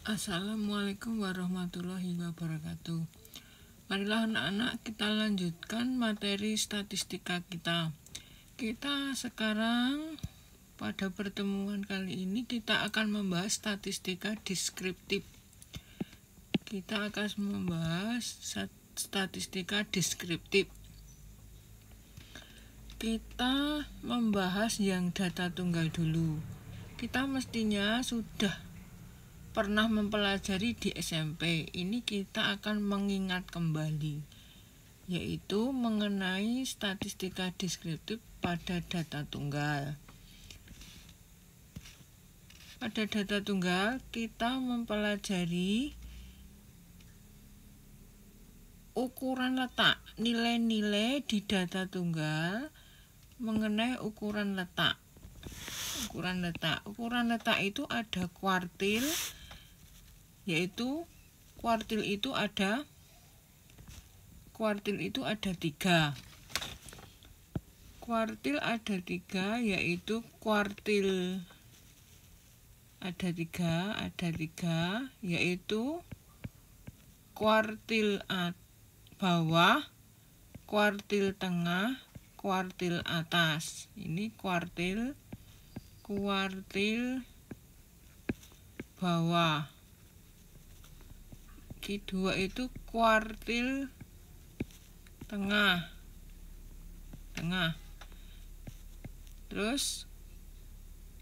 Assalamualaikum warahmatullahi wabarakatuh. Marilah anak-anak kita lanjutkan materi statistika kita. Kita sekarang pada pertemuan kali ini kita akan membahas statistika deskriptif. Kita akan membahas statistika deskriptif. Kita membahas yang data tunggal dulu. Kita mestinya sudah pernah mempelajari di SMP. Ini kita akan mengingat kembali, yaitu mengenai statistika deskriptif pada data tunggal. Pada data tunggal kita mempelajari ukuran letak, nilai-nilai di data tunggal mengenai ukuran letak. Ukuran letak itu ada kuartil, yaitu kuartil itu ada 3. Kuartil ada 3, yaitu kuartil ada 3, yaitu kuartil bawah, kuartil tengah, kuartil atas. Ini kuartil bawah. Q2 itu kuartil tengah. Terus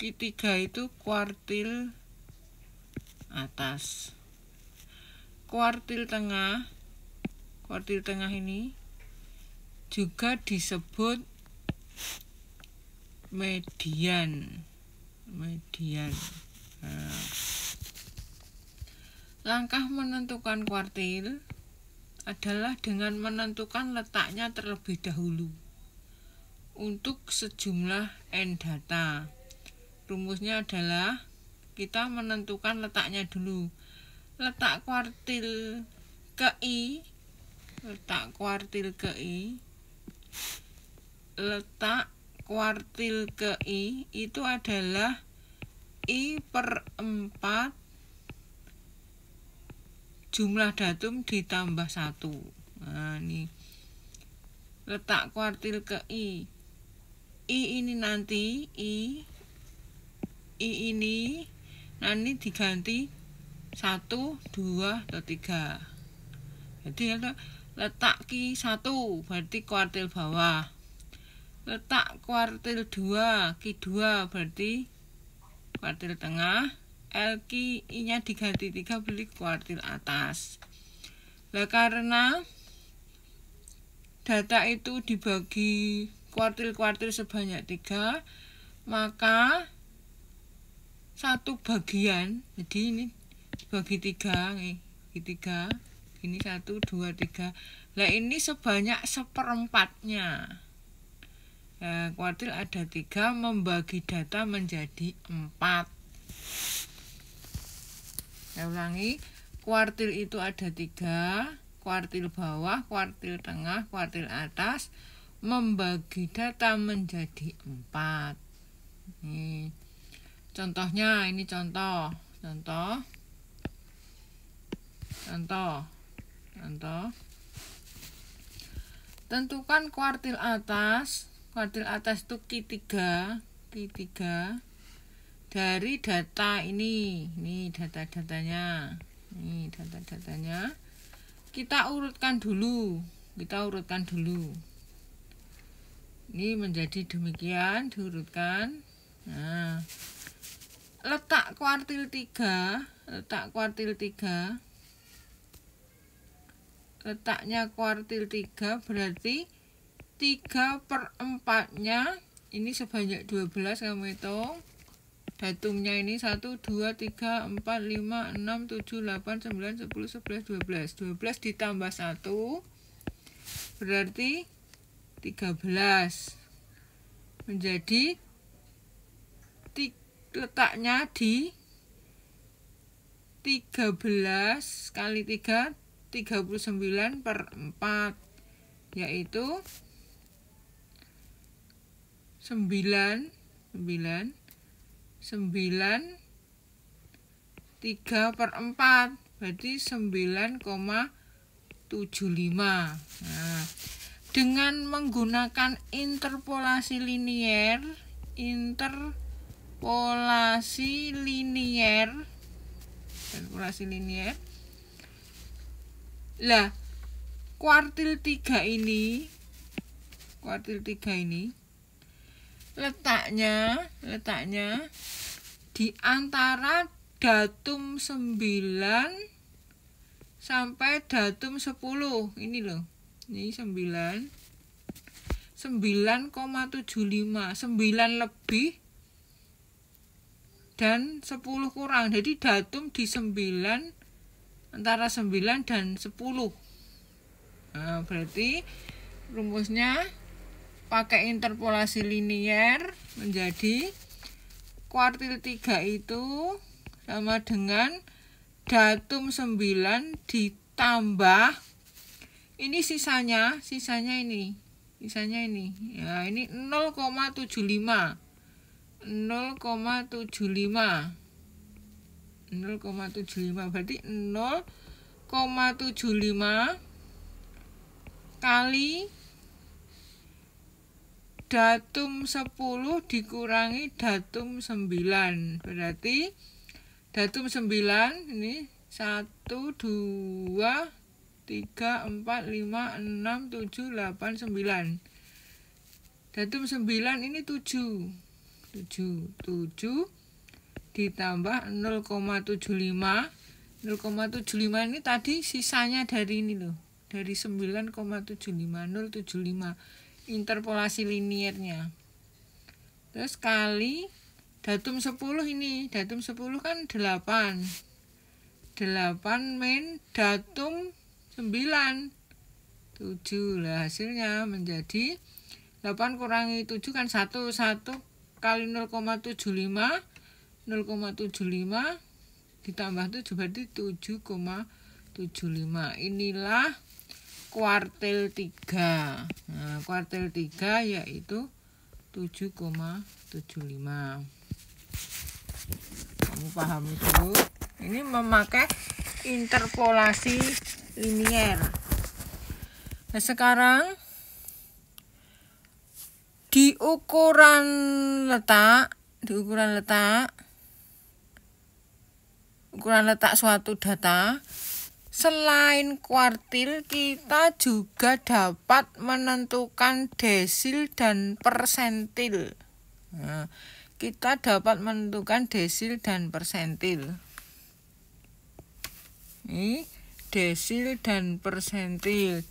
Q3 itu kuartil atas. Kuartil tengah ini juga disebut median. Langkah menentukan kuartil adalah dengan menentukan letaknya terlebih dahulu untuk sejumlah n data. Rumusnya adalah kita menentukan letaknya dulu. Letak kuartil ke I itu adalah I/4 jumlah datum ditambah 1. Nah, ini letak kuartil ke I. I ini nanti I ini nanti diganti 1, 2, atau 3. Jadi letak Q1 berarti kuartil bawah. Letak kuartil 2, Q2 berarti kuartil tengah. LQ I-nya diganti 3 berarti kuartil atas. Nah, karena data itu dibagi kuartil-kuartil sebanyak 3, maka satu bagian, jadi ini dibagi 3, ini 1, 2, 3. Nah, ini sebanyak 1/4-nya. Nah, kuartil ada 3, membagi data menjadi 4. Saya ulangi, kuartil itu ada 3, kuartil bawah, kuartil tengah, kuartil atas, membagi data menjadi 4. Ini contohnya, ini contoh. Tentukan kuartil atas. Kuartil atas itu Q3 dari data ini data-datanya. Kita urutkan dulu. Ini menjadi demikian, diurutkan. Nah, letak kuartil 3, letaknya kuartil 3 berarti 3/4-nya ini sebanyak 12, kamu hitung. Datumnya ini 1, 2, 3, 4, 5, 6, 7, 8, 9, 10, 11, 12. 12 ditambah 1 berarti 13. Menjadi letaknya di 13 kali 3, 39/4, yaitu 9 3/4, berarti 9,75. Nah, dengan menggunakan interpolasi linier, lah kuartil 3 ini letaknya di antara datum 9 sampai datum 10. Ini loh. Ini 9,75, 9 lebih dan 10 kurang. Jadi datum di 9, antara 9 dan 10. Nah, berarti rumusnya pakai interpolasi linier menjadi kuartil 3 itu sama dengan datum 9 ditambah ini sisanya ini. Ya, ini 0,75. 0,75 berarti 0,75 kali datum 10 dikurangi datum 9. Berarti datum 9 ini 1, 2, 3, 4, 5, 6, 7, 8, 9. Datum 9 ini 7 ditambah 0,75. 0,75 ini tadi sisanya dari ini loh, dari 9,75, 0,75 interpolasi liniernya. Terus kali datum 10 ini, datum 10 kan 8 min datum 9 7. Lah hasilnya menjadi 8 kurangi 7 kan 1 kali 0,75 ditambah 7 berarti 7,75. Inilah kuartil 3. Nah, kuartil 3 yaitu 7,75. Kamu pahami dulu. Ini memakai interpolasi linier. Nah, sekarang di ukuran letak suatu data, selain kuartil kita juga dapat menentukan desil dan persentil. Nah, kita dapat menentukan desil dan persentil. Ini desil dan persentil.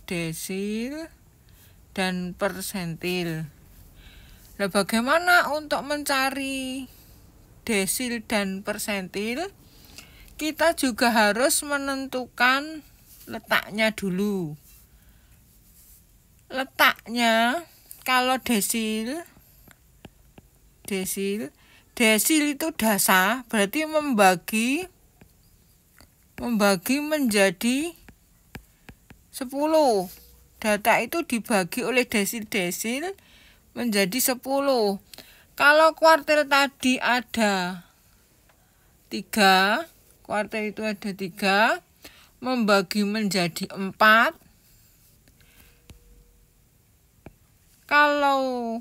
Nah, bagaimana untuk mencari desil dan persentil? Kita juga harus menentukan letaknya dulu. Letaknya kalau desil itu dasa, berarti membagi menjadi 10. Data itu dibagi oleh desil menjadi 10. Kalau kuartil tadi ada 3, kuartil itu ada 3, membagi menjadi 4. Kalau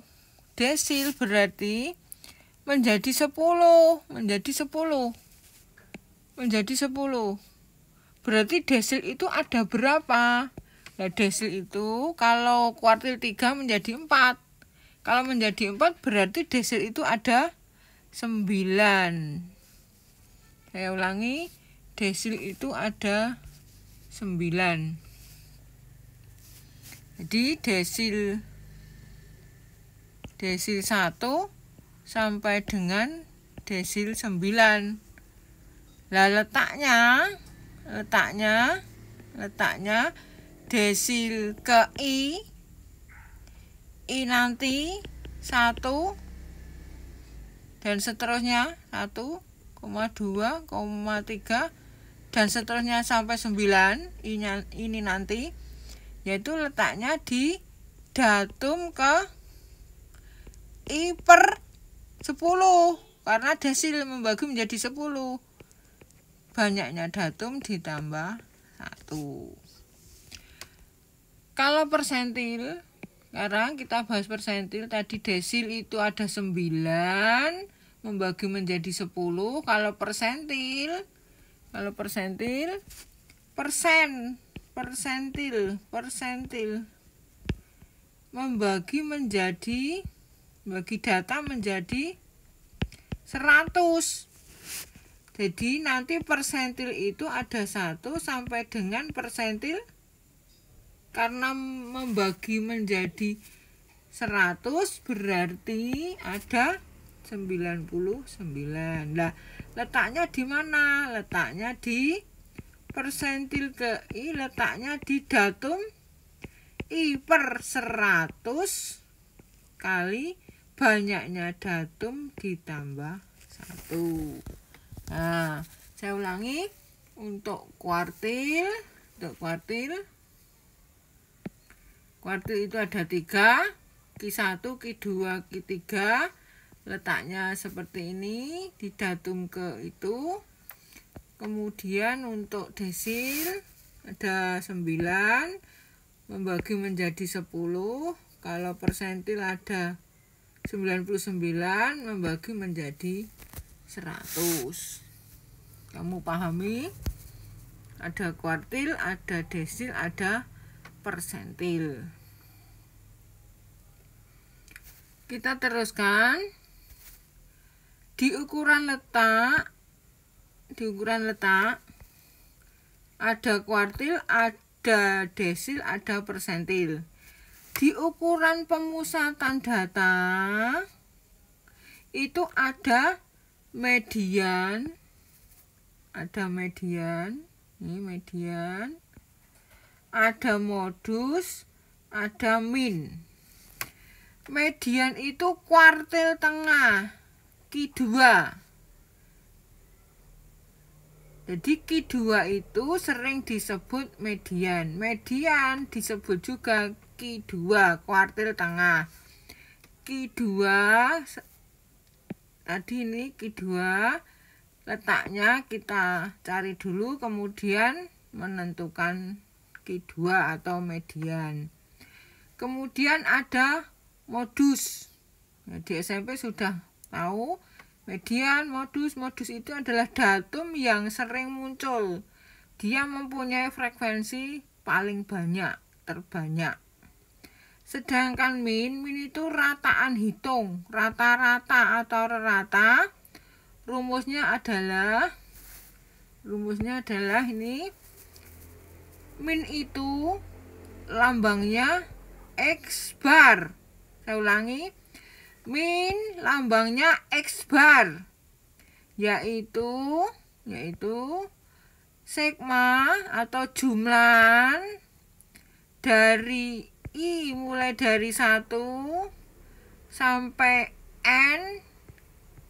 desil berarti menjadi 10. Berarti desil itu ada berapa? Nah, desil itu kalau kuartil 3 menjadi 4. Kalau menjadi 4 berarti desil itu ada 9. Saya ulangi, desil itu ada 9. Jadi desil 1 sampai dengan desil 9. Lah letaknya desil ke I nanti 1 dan seterusnya 1, 2, 3 dan seterusnya sampai 9. Ini nanti yaitu letaknya di datum ke I per 10 karena desil membagi menjadi 10. banyaknya datum ditambah 1. Kalau persentil, sekarang kita bahas persentil. Tadi desil itu ada 9 membagi menjadi 10. Kalau persentil membagi data menjadi 100. Jadi nanti persentil itu ada 1 sampai dengan persentil, karena membagi menjadi 100 berarti ada 99. Nah, letaknya di mana? Letaknya di persentil ke I, letaknya di datum I per 100 kali banyaknya datum ditambah 1. Nah, saya ulangi untuk kuartil. Kuartil itu ada 3, Q1, Q2, Q3. Letaknya seperti ini, di datum ke itu. Kemudian untuk desil ada 9 membagi menjadi 10. Kalau persentil ada 99 membagi menjadi 100. Kamu pahami? Ada kuartil, ada desil, ada persentil. Kita teruskan. Di ukuran letak ada kuartil, ada desil, ada persentil. Di ukuran pemusatan data itu ada median, ini median, ada modus, ada min. Median itu kuartil tengah, Q2. Jadi Q2 itu sering disebut median. Median disebut juga Q2, kuartil tengah. Q2 tadi ini Q2, letaknya kita cari dulu, kemudian menentukan Q2 atau median. Kemudian ada modus. Nah, di SMP sudah tahu median, modus. Modus itu adalah datum yang sering muncul. Dia mempunyai frekuensi paling banyak, terbanyak. Sedangkan min itu rataan hitung, rata-rata atau rata. Rumusnya adalah ini. Min itu lambangnya X bar. Saya ulangi. Min lambangnya X bar. Yaitu sigma atau jumlah dari I mulai dari 1 sampai N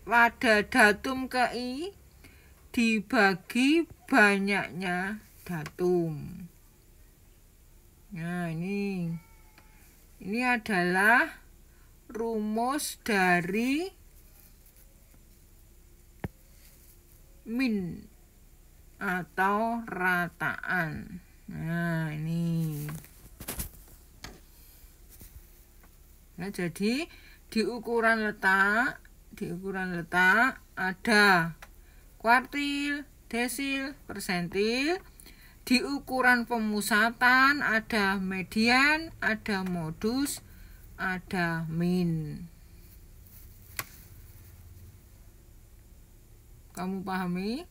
pada datum ke I dibagi banyaknya datum. Nah, ini adalah rumus dari min atau rataan. Nah, ini. Nah, jadi di ukuran letak ada kuartil, desil, persentil. Di ukuran pemusatan ada median, ada modus, ada min. Kamu pahami?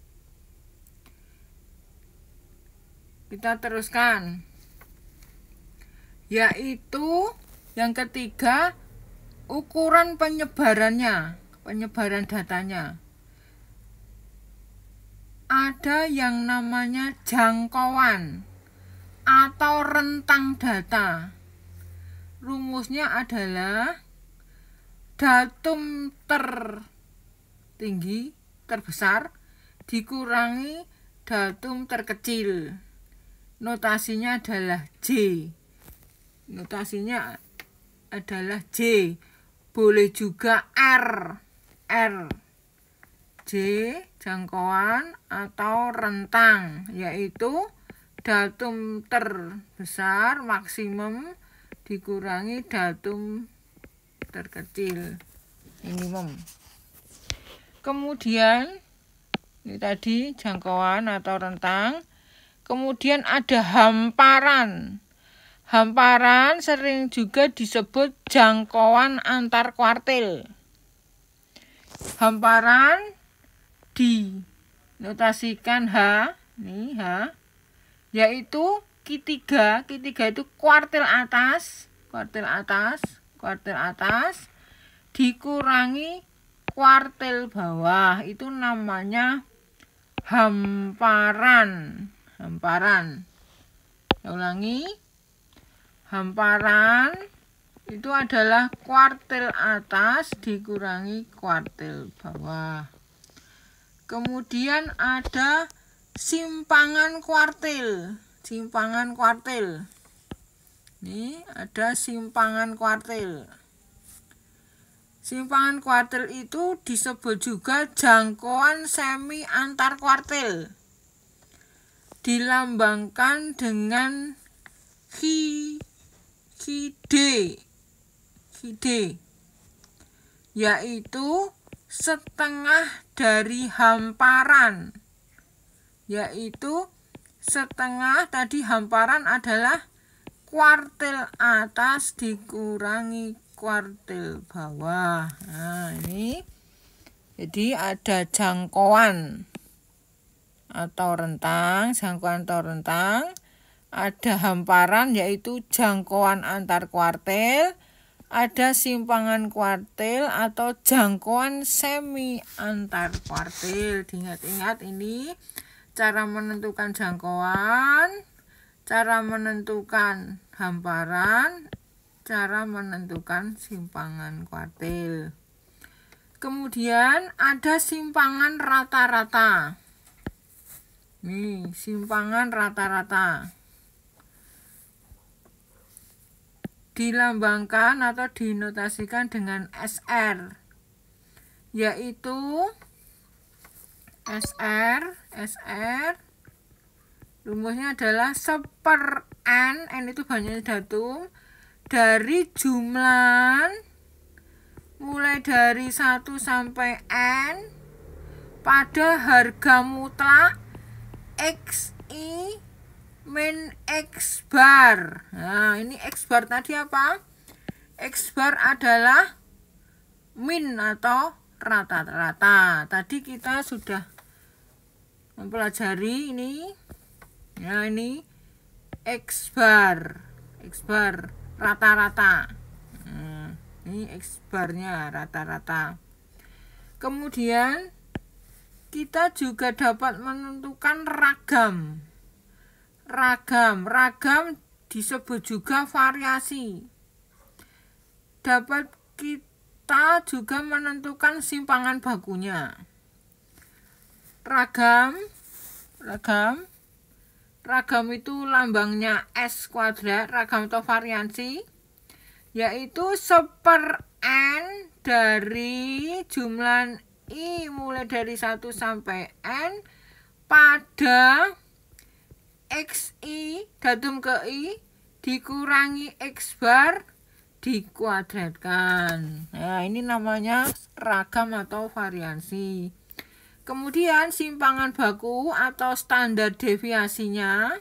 Kita teruskan. Yaitu yang ketiga, ukuran penyebaran datanya. Ada yang namanya jangkauan atau rentang data. Rumusnya adalah datum tertinggi, terbesar, dikurangi datum terkecil. Notasinya adalah J. Boleh juga R. J, jangkauan atau rentang, yaitu datum terbesar maksimum dikurangi datum terkecil minimum. Kemudian ini tadi jangkauan atau rentang. Kemudian ada hamparan. Hamparan sering juga disebut jangkauan antar kuartil. Hamparan dinotasikan H, nih H, yaitu Q3 itu kuartil atas dikurangi kuartil bawah, itu namanya hamparan. Saya ulangi, hamparan itu adalah kuartil atas dikurangi kuartil bawah. Kemudian ada simpangan kuartil. Ini ada simpangan kuartil. Simpangan kuartil itu disebut juga jangkauan semi antar kuartil. Dilambangkan dengan QD, yaitu setengah dari hamparan. Tadi hamparan adalah kuartil atas dikurangi kuartil bawah. Nah, ini jadi ada jangkauan atau rentang, ada hamparan yaitu jangkauan antar kuartil, ada simpangan kuartil atau jangkauan semi antar kuartil. Diingat-ingat ini cara menentukan jangkauan, cara menentukan hamparan, cara menentukan simpangan kuartil. Kemudian ada simpangan rata-rata. Nih, simpangan rata-rata. Dilambangkan atau dinotasikan dengan SR, yaitu SR rumusnya adalah 1/n, n itu banyak datum, dari jumlah mulai dari 1 sampai n pada harga mutlak XI min X bar. Nah, ini X bar tadi apa? X bar adalah min atau rata-rata. Tadi kita sudah mempelajari ini. Ya, ini X bar rata-rata. Ini X barnya rata-rata. Kemudian kita juga dapat menentukan ragam. Ragam disebut juga variasi. Dapat kita juga menentukan simpangan bakunya. Ragam itu lambangnya S kuadrat, ragam atau variasi, yaitu 1/n dari jumlah I mulai dari 1 sampai n pada XI datum ke I dikurangi X bar dikuadratkan. Nah, ini namanya ragam atau variasi. Kemudian simpangan baku atau standar deviasinya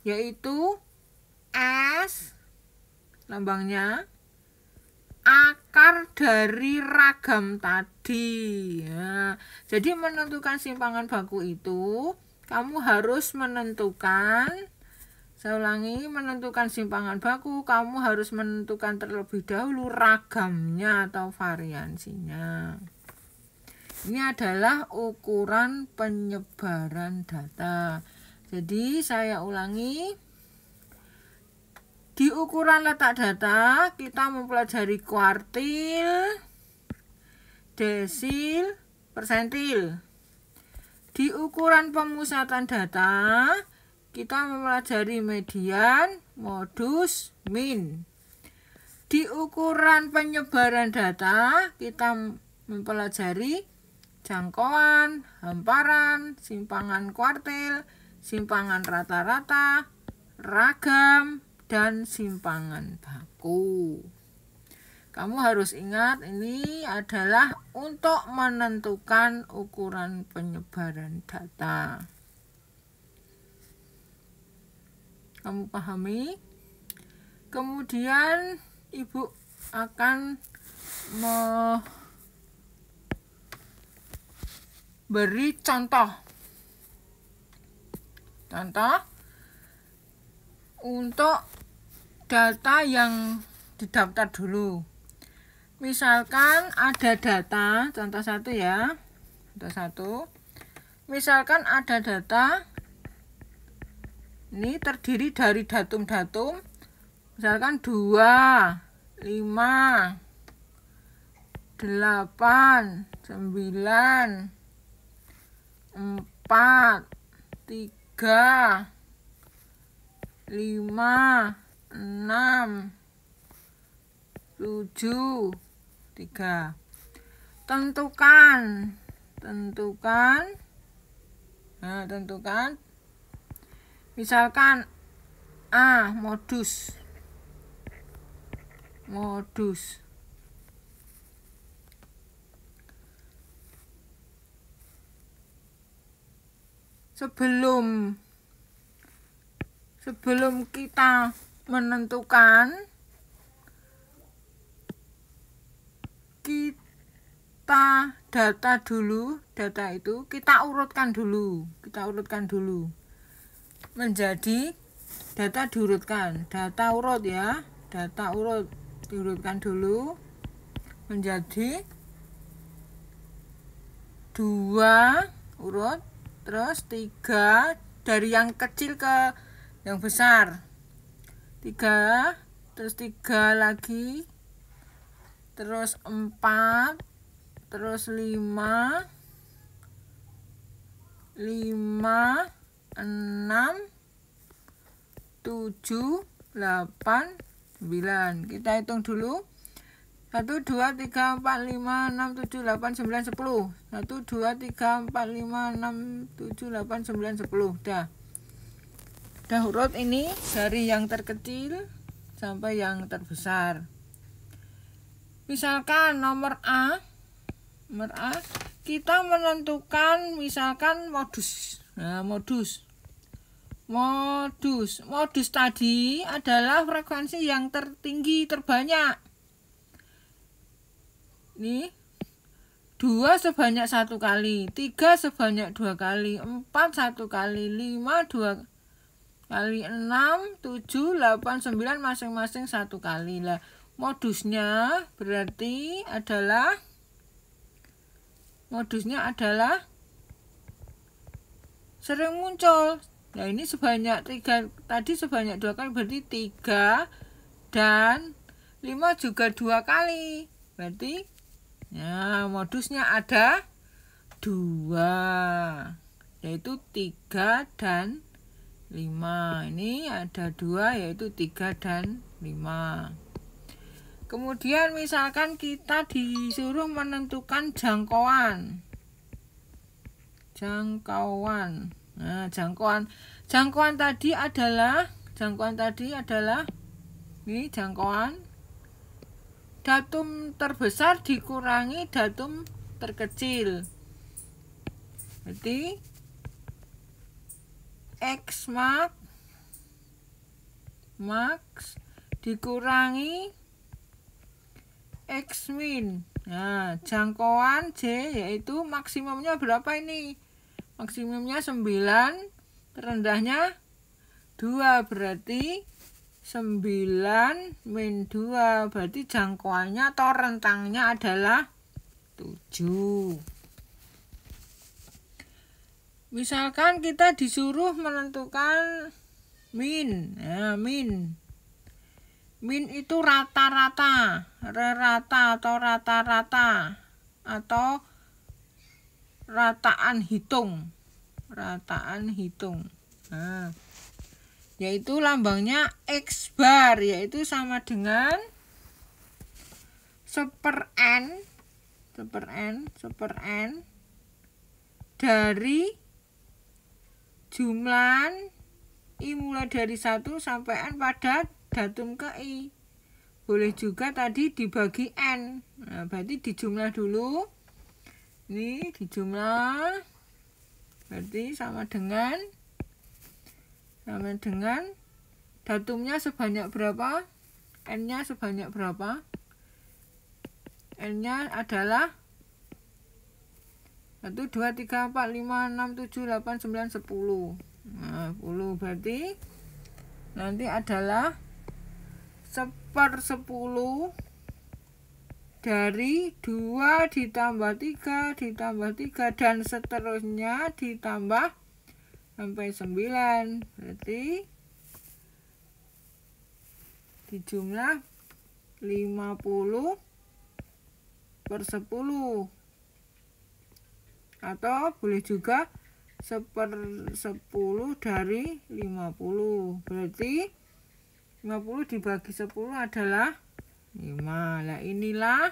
yaitu S, lambangnya akar dari ragam tadi. Nah, jadi menentukan simpangan baku itu kamu harus menentukan, saya ulangi, menentukan simpangan baku kamu harus menentukan terlebih dahulu ragamnya atau variansinya. Ini adalah ukuran penyebaran data. Jadi saya ulangi, di ukuran letak data kita mempelajari kuartil, desil, persentil. Di ukuran pemusatan data kita mempelajari median, modus, min. Di ukuran penyebaran data kita mempelajari jangkauan, hamparan, simpangan kuartil, simpangan rata-rata, ragam, dan simpangan baku. Kamu harus ingat ini adalah untuk menentukan ukuran penyebaran data. Kamu pahami? Kemudian Ibu akan memberi contoh untuk data yang didaftar dulu. Misalkan ada data, contoh 1 ya, contoh 1. Misalkan ada data, ini terdiri dari datum-datum, misalkan 2, 5, 8, 9, 4, 3, 5, 6, 7, 3. Tentukan. Nah, tentukan. Misalkan A, modus. Sebelum kita menentukan, kita data itu kita urutkan dulu menjadi data diurutkan, data urut diurutkan dulu menjadi 2 urut, terus 3 dari yang kecil ke yang besar, 3, terus 3 lagi, terus 4, terus 5, 6, 7, 8, 9. Kita hitung dulu. 1, 2, 3, 4, 5, 6, 7, 8, 9, 10. 1, 2, 3, 4, 5, 6, 7, 8, 9, 10. Udah urut ini dari yang terkecil sampai yang terbesar. Misalkan nomor A kita menentukan misalkan modus. Nah, modus tadi adalah frekuensi yang tertinggi, terbanyak. Ini 2 sebanyak 1 kali, 3 sebanyak 2 kali, 4 1 kali, 5 2 kali, 6, 7, 8, 9 masing-masing 1 kali. Lah, modusnya sering muncul. Nah, ini sebanyak 3 tadi sebanyak 2 kali, berarti 3 dan 5 juga 2 kali. Berarti ya modusnya ada 2, yaitu 3 dan 5. Ini ada 2, yaitu 3 dan 5. Kemudian misalkan kita disuruh menentukan jangkauan. Nah, jangkauan tadi adalah ini jangkauan datum terbesar dikurangi datum terkecil. Berarti X max dikurangi X min. Nah, jangkauan J yaitu maksimumnya berapa ini? Maksimumnya 9, terendahnya 2, berarti 9 min 2, berarti jangkauannya atau rentangnya adalah 7. Misalkan kita disuruh menentukan min. Nah, min itu rata-rata atau rataan hitung. Nah, yaitu lambangnya X bar, yaitu sama dengan 1/n dari jumlahan I mulai dari 1 sampai N pada datum ke I. Boleh juga tadi dibagi N. Nah, berarti dijumlah dulu. Ini dijumlah. Berarti sama dengan datumnya sebanyak berapa? N-nya sebanyak berapa? N-nya adalah 1, 2, 3, 4, 5, 6, 7, 8, 9, 10. Nah, 10 berarti nanti adalah 1/10 dari 2 ditambah 3 ditambah 3 dan seterusnya ditambah sampai 9. Berarti dijumlah 50/10 atau boleh juga 1/10 dari 50. Berarti 50 dibagi 10 adalah 5. Nah, inilah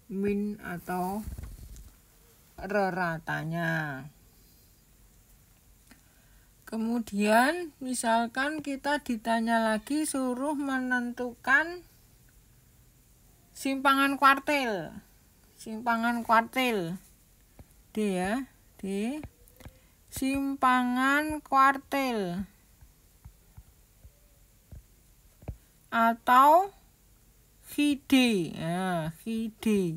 min atau reratanya. Kemudian misalkan kita ditanya lagi suruh menentukan simpangan kuartil. Simpangan kuartil. D ya, D. Simpangan kuartil atau KD. Ya, KD.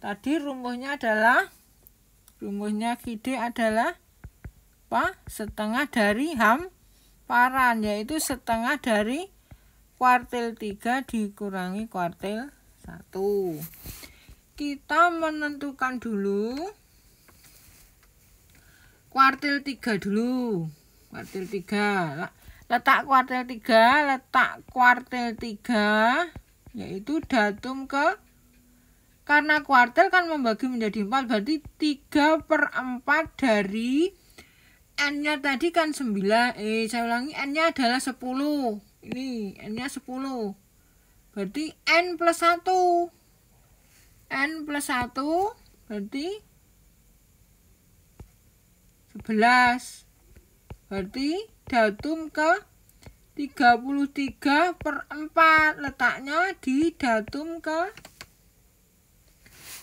Tadi rumusnya KD adalah apa? Setengah dari hamparan, yaitu setengah dari kuartil 3 dikurangi kuartil 1. Kita menentukan dulu kuartil 3 dulu. Kuartil 3. Letak kuartil 3 yaitu datum karena kuartil kan membagi menjadi 4, berarti 3/4 dari N-nya tadi kan 9. Saya ulangi, N-nya adalah 10. Ini N-nya 10. Berarti N plus 1. N plus 1 berarti 11. Berarti datum ke 33/4. Letaknya di datum ke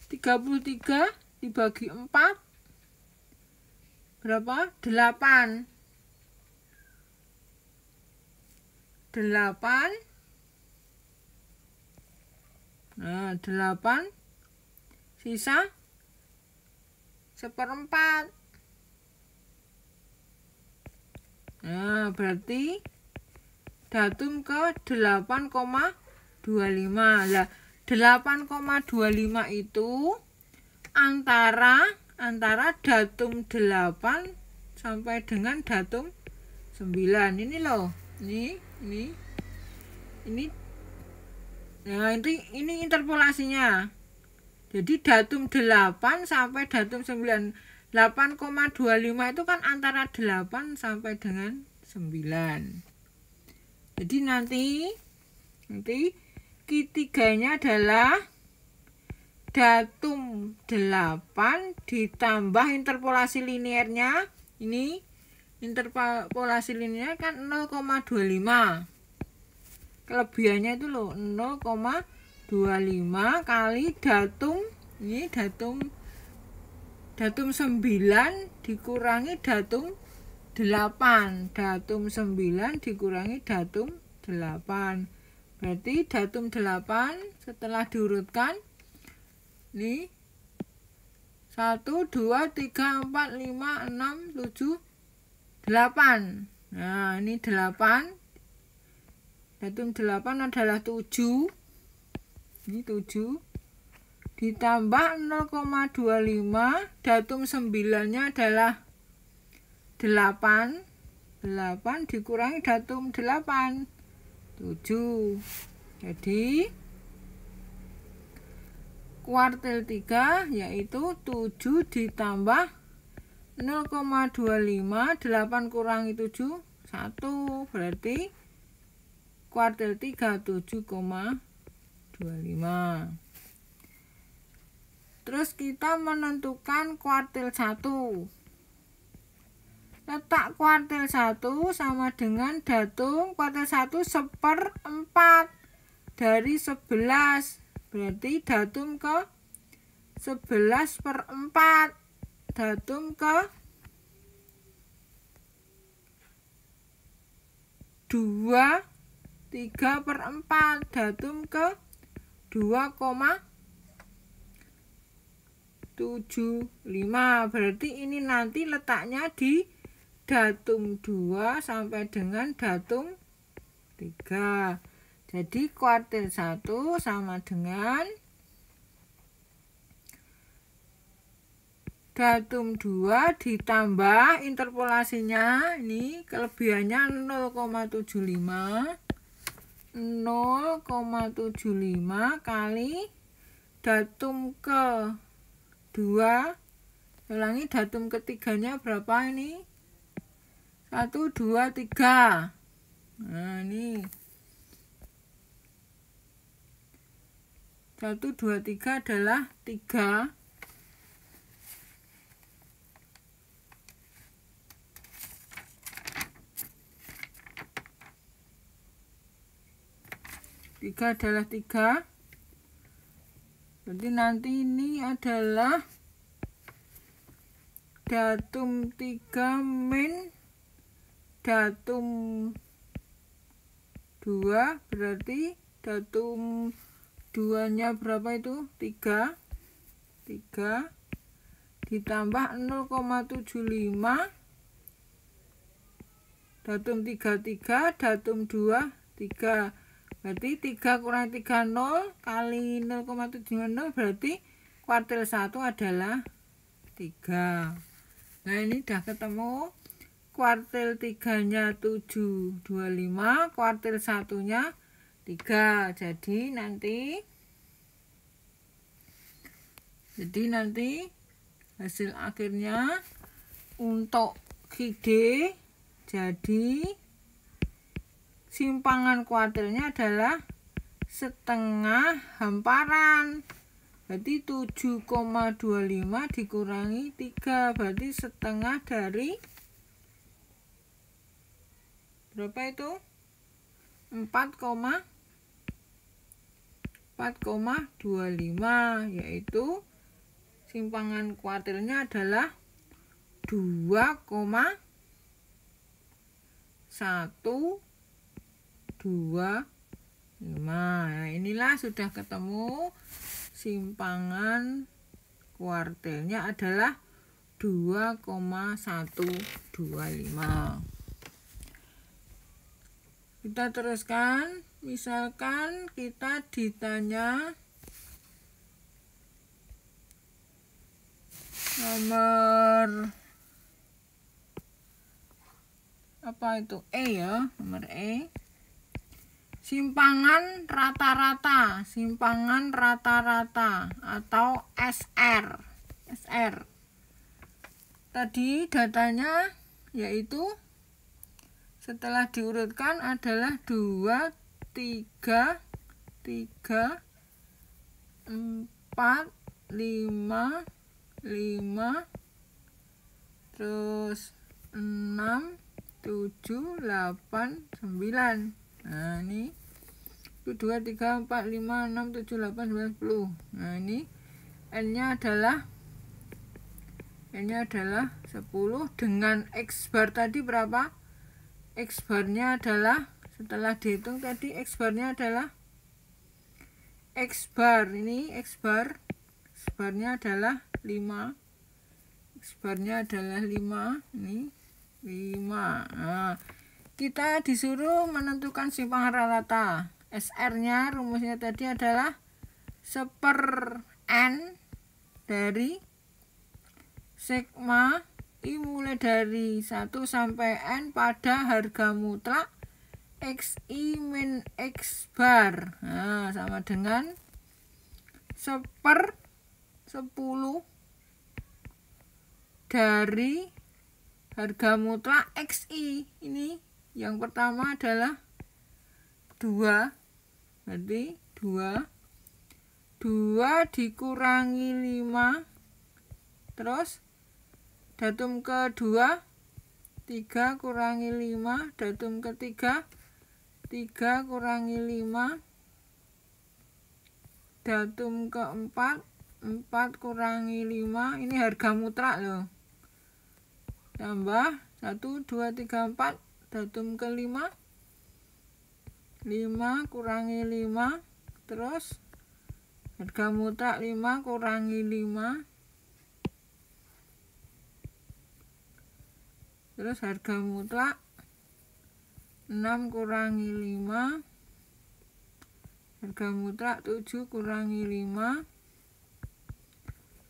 33 dibagi 4 berapa? 8. 8. Nah, 8 sisa 1/4. Nah, berarti datum ke 8,25. Lah, 8,25 itu antara datum 8 sampai dengan datum 9. Ini loh. Ini. Nah, ini interpolasinya. Jadi datum 8 sampai datum 9. 8,25 itu kan antara 8 sampai dengan 9. Jadi nanti ketiganya adalah datum 8 ditambah interpolasi linearnya. Ini interpolasi linear kan 0,25. Kelebihannya itu loh 0,25 kali datum. Ini datum 9 dikurangi datum 8. Datum 9 dikurangi datum 8. Berarti datum 8 setelah diurutkan ini 1, 2, 3, 4, 5, 6, 7, 8. Nah, ini 8. Datum 8 adalah 7. Ini 7. Ditambah 0,25. Datum 9-nya adalah 8. 8 dikurangi datum 8. 7. Jadi kuartil 3 yaitu 7 ditambah 0,25. 8 kurangi 7 1. Berarti kuartil 3 7,25. Terus kita menentukan kuartil 1. Letak kuartil 1 sama dengan datum kuartil 1 1/4 dari 11. Berarti datum ke 11/4. Datum ke 2 3/4. Datum ke 2,75. Berarti ini nanti letaknya di datum 2 sampai dengan datum 3. Jadi kuartil 1 sama dengan datum 2 ditambah interpolasinya, ini kelebihannya 0,75 kali datum ke 2. Ulangi, datum ketiganya berapa ini? 1, 2, 3. Nah, ini 1, 2, 3 adalah 3. Tiga adalah 3. Berarti nanti ini adalah datum 3 min datum 2. Berarti datum 2 nya berapa itu? 3 ditambah 0,75 datum 3 datum 2 3. Berarti 3 kurang 3 0 kali 0,70 berarti kuartil 1 adalah 3. Nah, ini udah ketemu. Kuartil 3 nya 725, kuartil 1 nya 3. Jadi nanti hasil akhirnya untuk QD, jadi simpangan kuartilnya adalah setengah hamparan. Berarti 7,25 dikurangi 3, berarti setengah dari berapa itu? 4,25, yaitu simpangan kuartilnya adalah 2,125. Nah, inilah sudah ketemu simpangan kuartilnya adalah 2,125. Kita teruskan, misalkan kita ditanya nomor apa itu? E ya, nomor E. Simpangan rata-rata atau SR. Tadi datanya yaitu setelah diurutkan adalah 2, 3, 4, 5, terus 6, 7, 8, 9. Nah, ini 1, 2, 3, 4, 5, 6, 7, 8, 9, 10. Nah, ini N-nya adalah 10 dengan X bar tadi berapa? X barnya adalah, setelah dihitung tadi X barnya adalah X barnya adalah 5. X barnya adalah 5. Ini 5. Nah, kita disuruh menentukan simpangan rata. SR-nya rumusnya tadi adalah 1/N dari sigma I mulai dari 1 sampai N pada harga mutlak XI min X bar. Nah, sama dengan 1/10 dari harga mutlak XI. Ini yang pertama adalah 2. Berarti 2 2 dikurangi 5, terus datum kedua 3 kurangi 5, datum ketiga 3 kurangi 5, datum keempat 4 kurangi 5, ini harga mutlak loh, tambah 1, 2, 3, 4, datum kelima 5 kurangi 5, terus harga mutlak 5 kurangi 5, terus harga mutlak 6 kurangi 5, harga mutlak 7 kurangi 5,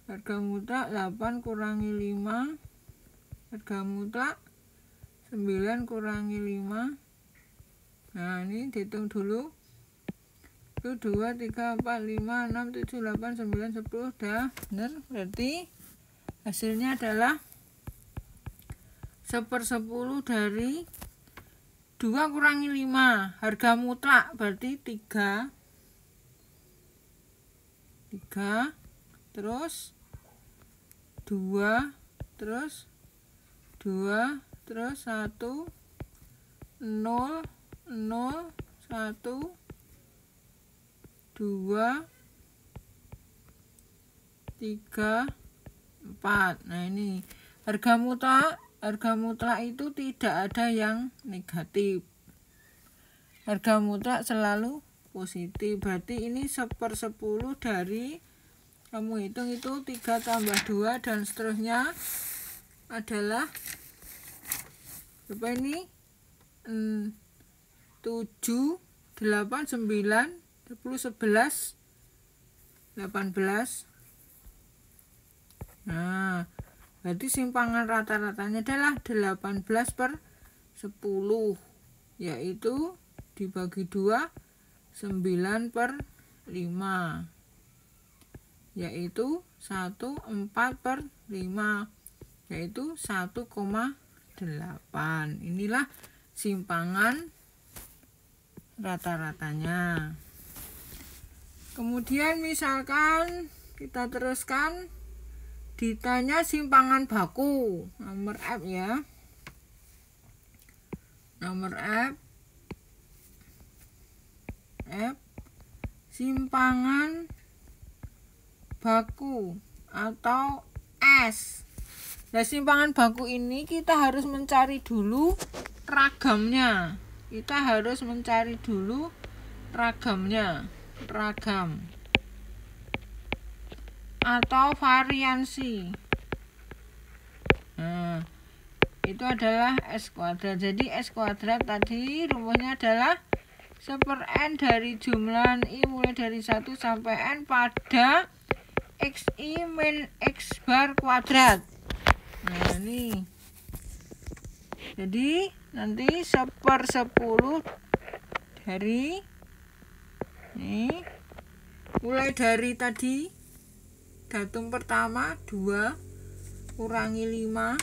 harga mutlak 8 kurangi 5, harga mutlak 9 kurangi 5. Nah, ini dihitung dulu. 1, 2, 3, 4, 5, 6, 7, 8, 9, 10. Udah bener. Berarti hasilnya adalah 1/10 dari 2 kurangi 5. Harga mutlak berarti 3. Terus 2, terus 2, terus 1, 0, 0, 1, 2, 3, 4. Nah, ini harga mutlak itu tidak ada yang negatif. Harga mutlak selalu positif. Berarti ini 1/10 dari, kamu hitung itu 3 tambah 2 dan seterusnya adalah berapa ini? 7, 8, 9, 10, 11, 18. Nah, berarti simpangan rata-ratanya adalah 18/10, yaitu dibagi 2 9/5, yaitu 1/4/5, yaitu 1,8. Inilah simpangan rata-ratanya. Kemudian misalkan kita teruskan, ditanya simpangan baku, nomor F ya. Nomor F simpangan baku atau S. Nah, simpangan baku ini kita harus mencari dulu ragamnya. Ragam atau variansi. Nah, itu adalah S kuadrat. Jadi S kuadrat tadi rumusnya adalah 1/n dari jumlah I mulai dari 1 sampai n pada xi min x bar kuadrat. Nah, ini jadi nanti 1/10 dari ini, mulai dari tadi datum pertama 2 kurangi 5,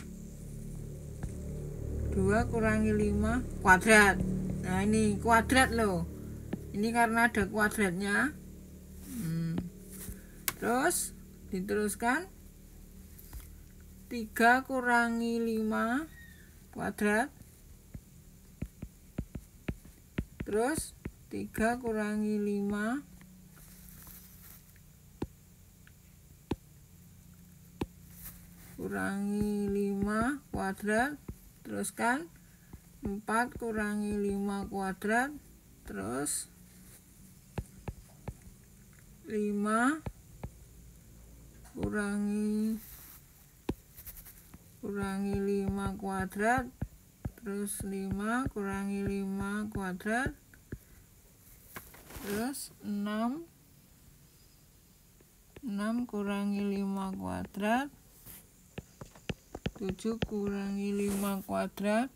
2 kurangi 5 kuadrat. Nah, ini kuadrat loh, ini karena ada kuadratnya. Terus diteruskan 3 kurangi 5 kuadrat, terus 3 kurangi 5 kuadrat, teruskan 4 kurangi 5 kuadrat, terus 5 kurangi 5 kuadrat, terus 5 kurangi 5 kuadrat, terus 6 kurangi 5 kuadrat, 7 kurangi 5 kuadrat,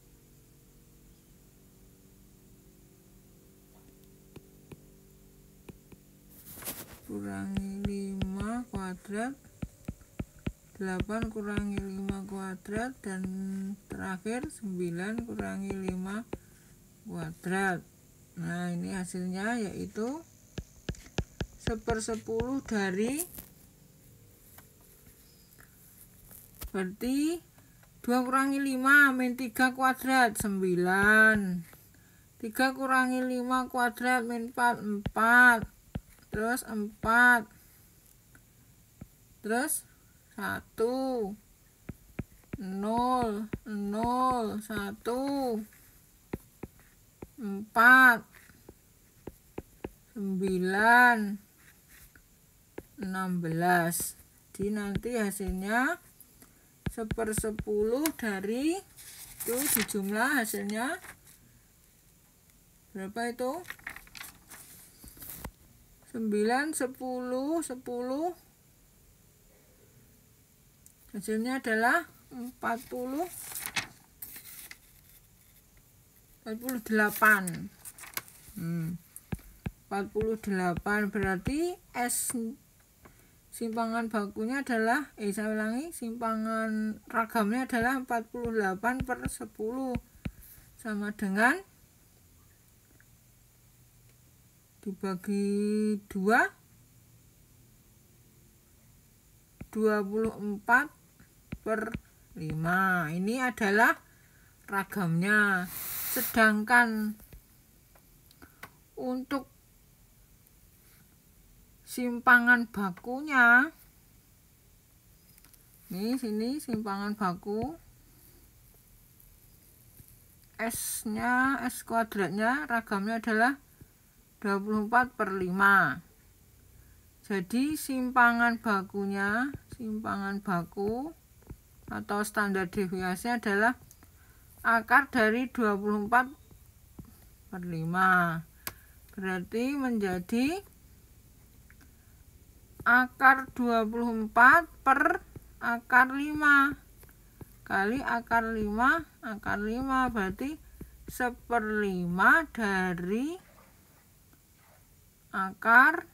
kurangi 5 kuadrat, 8 kurangi 5 kuadrat, dan terakhir 9 kurangi 5 kuadrat. Nah, ini hasilnya yaitu 1/10 dari, berarti 2 kurangi 5 min 3 kuadrat 9, 3 kurangi 5 kuadrat min 4 4, terus 4, terus 1 0 0 1 4 9 16. Jadi nanti hasilnya 1/10 dari itu dijumlah hasilnya berapa itu? 9 10 10, hasilnya adalah 48. 48 berarti S simpangan bakunya adalah saya ulangi, simpangan ragamnya adalah 48/10 sama dengan dibagi 2 24/5. Ini adalah ragamnya. Sedangkan untuk simpangan bakunya, nih sini simpangan baku, S kuadratnya ragamnya adalah 24/5. Jadi simpangan bakunya, simpangan baku atau standar deviasi adalah akar dari 24/5. Berarti menjadi akar 24 per akar 5 kali akar 5 berarti 1/5 dari akar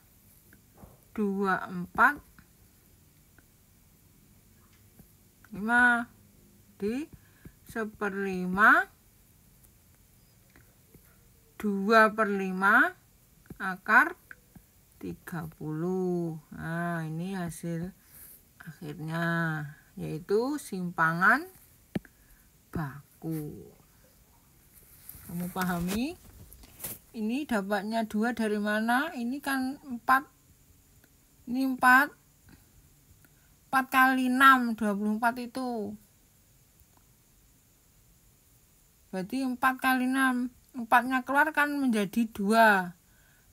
24/5 di 1/5 2/5 akar 30. Nah, ini hasil akhirnya, yaitu simpangan baku. Kamu pahami? Ini dapatnya 2 dari mana? Ini kan 4. Ini 4. 4 kali 6, 24 itu. Berarti 4 kali 6. 4-nya keluar kan menjadi 2.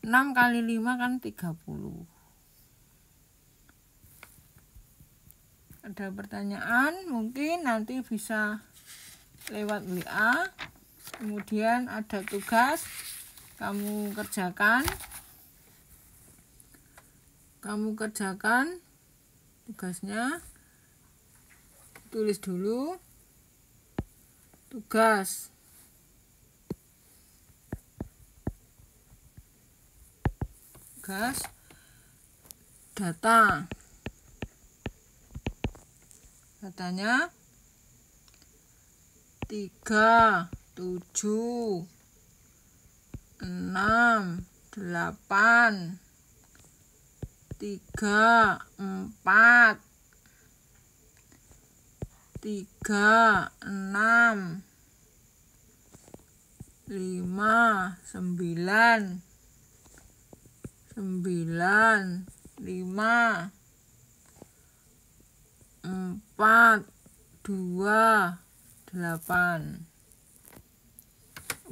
6 kali 5 kan 30. Ada pertanyaan? Mungkin nanti bisa lewat WA. Kemudian ada tugas, kamu kerjakan. Tugasnya. Tulis dulu. Tugas. Data. Datanya 3, 7, 6, 8, 3, 4, 3, 6, 5, 9, 9, 5, 4, 2, 8.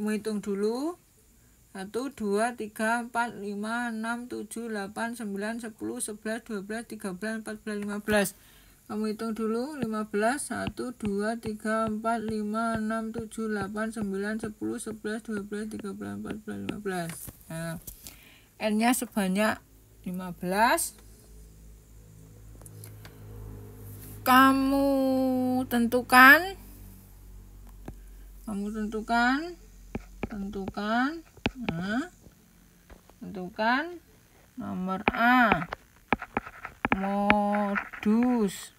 Menghitung dulu. 1, 2, 3, 4, 5, 6, 7, 8, 9, 10, 11, 12, 13, 14, 15. Kamu hitung dulu. 15, 1, 2, 3, 4, 5, 6, 7, 8, 9, 10, 11, 12, 13, 14, 15. Nah, N-nya sebanyak 15. Kamu tentukan nomor A, modus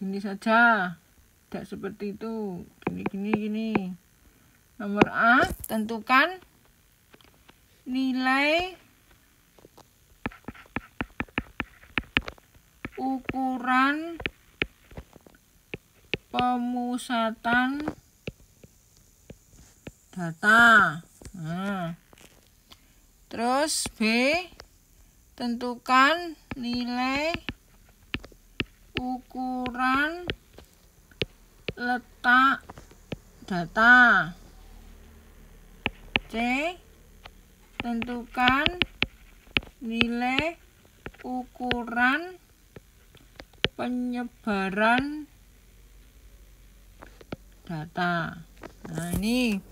ini saja, tidak seperti itu, gini. Nomor A, tentukan nilai ukuran pemusatan data. Nah, terus B, tentukan nilai ukuran letak data. C, tentukan nilai ukuran penyebaran data. Nah, ini.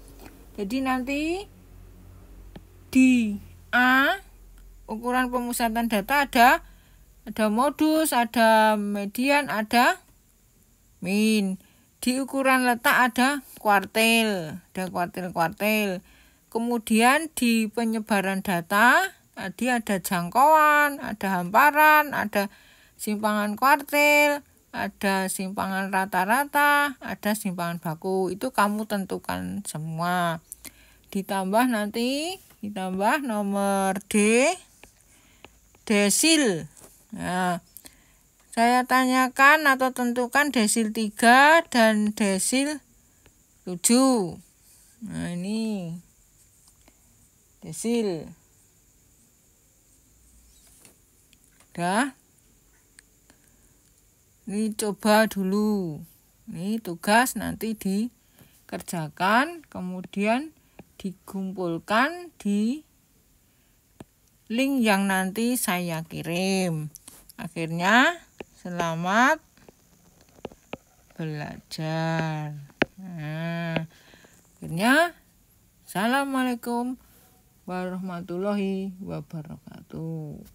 Jadi nanti di A, ukuran pemusatan data ada modus, ada median, ada min. Di ukuran letak ada kuartil, Kemudian di penyebaran data tadi ada jangkauan, ada hamparan, ada simpangan kuartil, ada simpangan rata-rata, ada simpangan baku. Itu kamu tentukan semua. Ditambah nomor D, desil. Nah, saya tanyakan atau tentukan desil 3 dan desil 7. Nah, ini desil. Udah. Ini coba dulu. Ini tugas nanti dikerjakan, kemudian dikumpulkan di link yang nanti saya kirim. Akhirnya, selamat belajar. Nah, akhirnya, assalamualaikum warahmatullahi wabarakatuh.